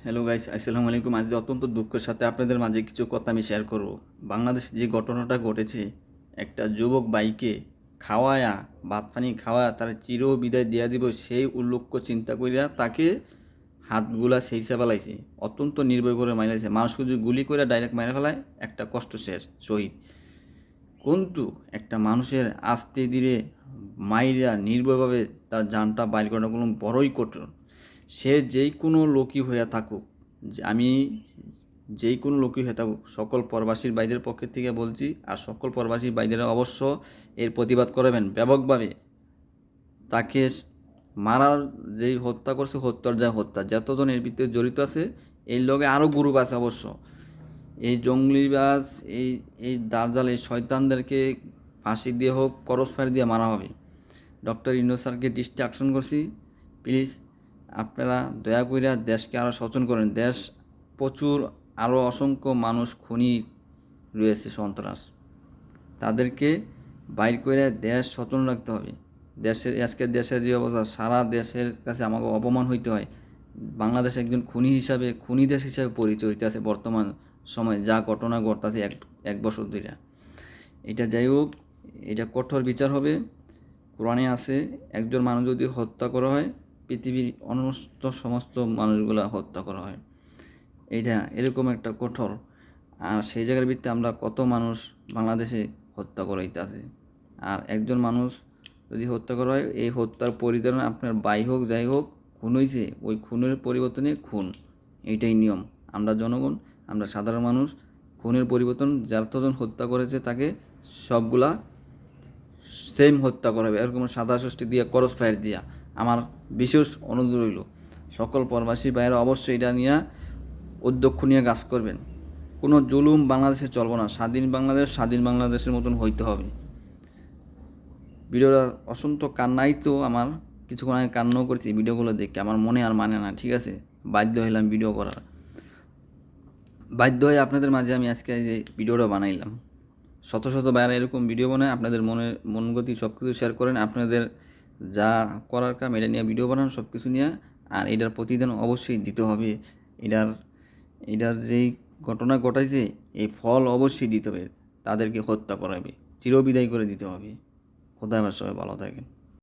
Hello guys, আসসালামু আলাইকুম। আজ অত্যন্ত দুঃখের সাথে আপনাদের মাঝে কিছু কথা আমি শেয়ার করব। বাংলাদেশে যে ঘটনাটা ঘটেছে, একটা যুবক ভাইকে খাওয়ায়া ভাত পানি খাওয়ায়া তার চির বিদায় দিয়া দিব, সেই উল্লক্ষ্য চিন্তা করিয়া তাকে হাতগুলা সেইসা ফেলাইছে, অত্যন্ত নির্ভয় করে মাইরাইছে। মানুষকে যদি গুলি করে ডাইরেক্ট মাইরা ফেলায়, একটা কষ্ট শেষ শহীদ। কিন্তু একটা মানুষের আস্তে ধীরে মাইরা নির্ভয়ভাবে তার জানটা বাইর করাটা কোনো বড়ই কঠিন। সে যেই কোনো লোকই হইয়া থাকুক, যে আমি যেই কোনো লোকই হয়ে থাকুক, সকল প্রবাসীর ভাইদের পক্ষে থেকে বলছি, আর সকল প্রবাসী ভাইদেরা অবশ্য এর প্রতিবাদ করবেন ব্যাপকভাবে। তাকে মারার যেই হত্যা করছে, হত্যার যা হত্যা, যতজন এর ভিতরে জড়িত আছে, এই লগে আরও গ্রুপ আছে অবশ্য। এই জঙ্গলিবাজ, এই এই দার্জাল, এই শয়তানদেরকে ফাঁসি দিয়ে হোক, করস ফায়ার দিয়ে মারা হবে। ডক্টর ইউনূস স্যারকে দৃষ্টি আকর্ষণ করছি, প্লিজ আপনারা দয়া কইরা দেশকে আরও সচেতন করেন। দেশ প্রচুর আরও অসংখ্য মানুষ খুনি রয়েছে, সন্ত্রাস, তাদেরকে বাইর করে দেশ সচেতন রাখতে হবে। দেশের আজকে দেশের যে অবস্থা, সারা দেশের কাছে আমাকে অপমান হইতে হয়। বাংলাদেশ একজন খুনি হিসাবে, খুনি দেশ হিসাবে পরিচয় হইতে আছে বর্তমান সময়ে, যা ঘটনা ঘটতেছে এক বছর ধরে। এটা যাই হোক, এটা কঠোর বিচার হবে। কোরআনে আছে, একজন মানুষ যদি হত্যা করা হয়, পৃথিবীর সমস্ত মানুষগুলা হত্যা করা হয়। এইটা এরকম একটা কঠোর। আর সেই জায়গার ভিত্তিতে আমরা কত মানুষ বাংলাদেশে হত্যা করাইতে আছে। আর একজন মানুষ যদি হত্যা করা হয়, এই হত্যার পরিচালনা আপনার ভাই হোক যাই হোক, খুন হয়েছে, ওই খুনের পরিবর্তনে খুন, এইটাই নিয়ম। আমরা জনগণ, আমরা সাধারণ মানুষ, খুনের পরিবর্তন যতজন হত্যা করেছে তাকে সবগুলা সেম হত্যা করা হবে, এরকম সাদা ষষ্ঠী দিয়া, করস ফায়ার দিয়া। আমার বিশেষ অনুরোধ রইল, সকল প্রবাসী ভাইয়েরা অবশ্যই এটা নিয়ে উদ্যোগ নিয়ে কাজ করবেন। কোনো জুলুম বাংলাদেশে চলবে না। স্বাধীন বাংলাদেশের মতন হইতে হবে। ভিডিওটা অসন্ত কান্নাই তো আমার, কিছুক্ষণ আগে কান্নাও করছি ভিডিওগুলো দেখে, আমার মনে আর মানে না, ঠিক আছে? বাধ্য হইলাম ভিডিও করার, বাধ্য হয়ে আপনাদের মাঝে আমি আজকে এই যে ভিডিওটা বানাইলাম। শত শত বাইরে এরকম ভিডিও বানায়, আপনাদের মনগতি সব কিছু শেয়ার করেন, আপনাদের যা করার কাম এটা নিয়ে ভিডিও বানান, সব কিছু নিয়ে। আর এটার প্রতিদান অবশ্যই দিতে হবে। এটার এটার যেই ঘটনা ঘটাইছে, এই ফল অবশ্যই দিতে হবে। তাদেরকে হত্যা করাবে, চিরবিদায় করে দিতে হবে। খোদা হাফেজ, সবাই ভালো থাকেন।